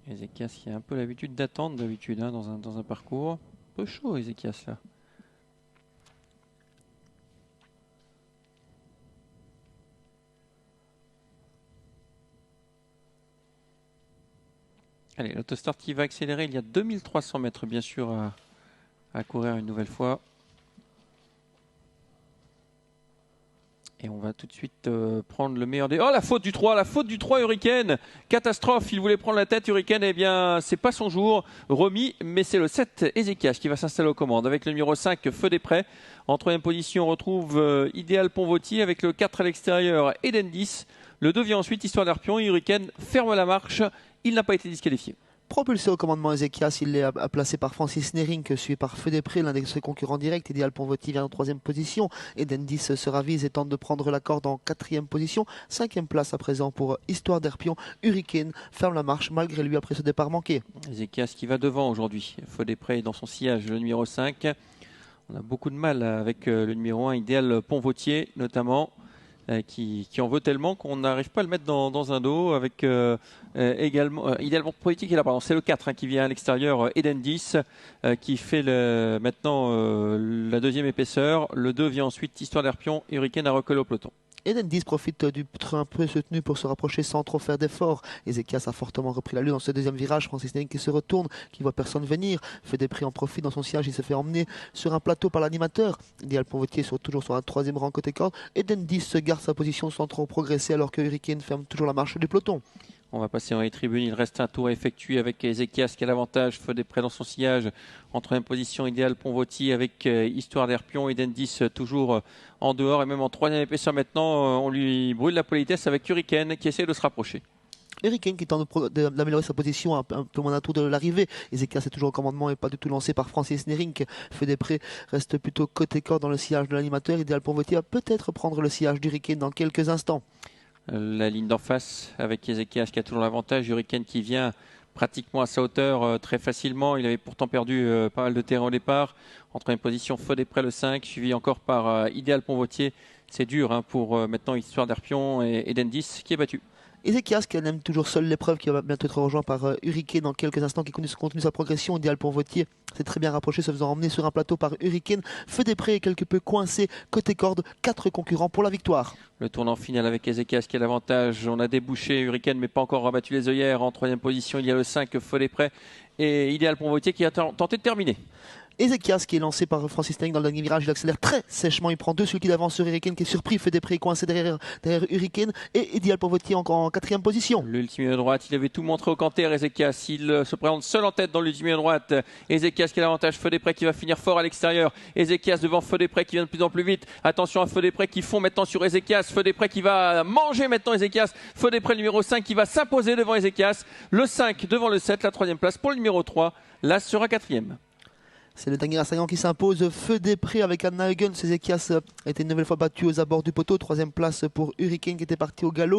Ezekias qui a un peu l'habitude d'attendre d'habitude hein, dans un parcours. Un peu chaud Ezekias là. Allez, l'autostart qui va accélérer. Il y a 2300 mètres bien sûr à courir une nouvelle fois. Et on va tout de suite prendre le meilleur des... Oh, la faute du 3, Hurricane. Catastrophe, il voulait prendre la tête, Hurricane. Eh bien, c'est pas son jour. Remis, mais c'est le 7, Ezekias, qui va s'installer aux commandes. Avec le numéro 5, Feu des Prés. En troisième position, on retrouve Idéal Pont-Vautier. Avec le 4 à l'extérieur, Eden 10. Le 2 vient ensuite, Histoire d'Arpion. Hurricane ferme la marche. Il n'a pas été disqualifié. Propulsé au commandement Ezekias, il est placé par Francis Nering, suivi par Feu des Prés, l'un de ses concurrents directs. Idéal Pont-Vautier vient en troisième position. Eden 10 se ravise et tente de prendre la corde en quatrième position. Cinquième place à présent pour Histoire d'Arpion. Hurricane ferme la marche malgré lui après ce départ manqué. Ezekias qui va devant aujourd'hui. Feu des Prés dans son sillage, le numéro 5. On a beaucoup de mal avec le numéro 1, Idéal Pont-Vautier notamment. Qui en veut tellement qu'on n'arrive pas à le mettre dans un dos avec également idéalement politique. Et là, pardon, c'est le 4 qui vient à l'extérieur, Eden 10 qui fait maintenant la deuxième épaisseur. Le 2 vient ensuite, Histoire d'Arpion. Hurricane a recollé au peloton. Eden 10 profite du train un peu soutenu pour se rapprocher sans trop faire d'efforts. Ezekias a fortement repris la lutte dans ce deuxième virage. Francis Nering qui se retourne, qui voit personne venir. Feu des Prés en profite dans son siège. Il se fait emmener sur un plateau par l'animateur. Idéal Pont-Vautier toujours sur un troisième rang côté corde. Eden 10 se garde sa position sans trop progresser alors que Hurricane ferme toujours la marche du peloton. On va passer dans les tribunes. Il reste un tour à effectuer avec Ezekias qui a l'avantage. Feu des Prés dans son sillage. En troisième position, Idéal Pont-Vautier avec Histoire d'Arpion. Eden 10 toujours en dehors. Et même en troisième épaisseur maintenant, on lui brûle la politesse avec Hurricane qui essaie de se rapprocher. Hurricane qui tente d'améliorer sa position un peu moins d'un tour de l'arrivée. Ezekias est toujours au commandement et pas du tout lancé par Francis Nering. Feu des Prés reste plutôt côté corde dans le sillage de l'animateur. Idéal Pont-Vautier va peut-être prendre le sillage d'Hurricane dans quelques instants. La ligne d'en face avec Ezekias qui a toujours l'avantage. Hurricane qui vient pratiquement à sa hauteur très facilement. Il avait pourtant perdu pas mal de terrain au départ. En troisième position, Feu des Prés le 5, suivi encore par Idéal Pont-Vautier. C'est dur pour maintenant Histoire d'Arpion et Eden 10 qui est battu. Ezekias qui aime toujours seul l'épreuve, qui va bientôt être rejoint par Hurricane dans quelques instants, qui continue sa progression. Idéal Pont-Vautier s'est très bien rapproché, se faisant emmener sur un plateau par Hurricane. Feu des Prés est quelque peu coincé côté corde. 4 concurrents pour la victoire. Le tournant final avec Ezekias qui a l'avantage. On a débouché Hurricane mais pas encore rabattu les œillères. En troisième position, il y a le 5 Feu des Prés et Idéal Pont-Vautier qui a tenté de terminer. Ezekias qui est lancé par Francis Nering dans le dernier virage, il accélère très sèchement, il prend 2 celui qui d'avance sur Hurricane qui est surpris, Feu des Prés coincé derrière Hurricane et Idéal Pont-Vautier encore en quatrième position. L'ultime droite, il avait tout montré au canter Ezekias, il se présente seul en tête dans l'ultime droite. Ezekias qui a l'avantage, Feu des Prés qui va finir fort à l'extérieur. Ezekias devant Feu des Prés qui vient de plus en plus vite. Attention à Feu des Prés qui fond maintenant sur Ezekias. Feu des Prés qui va manger maintenant Ezekias. Feu des Prés numéro 5 qui va s'imposer devant Ezekias. Le 5 devant le 7, la troisième place pour le numéro 3. Là sera quatrième. C'est le dernier assaillant qui s'impose. Feu des Prés avec Anna Hugen. Ezekias a été une nouvelle fois battu aux abords du poteau. Troisième place pour Hurricane qui était parti au galop.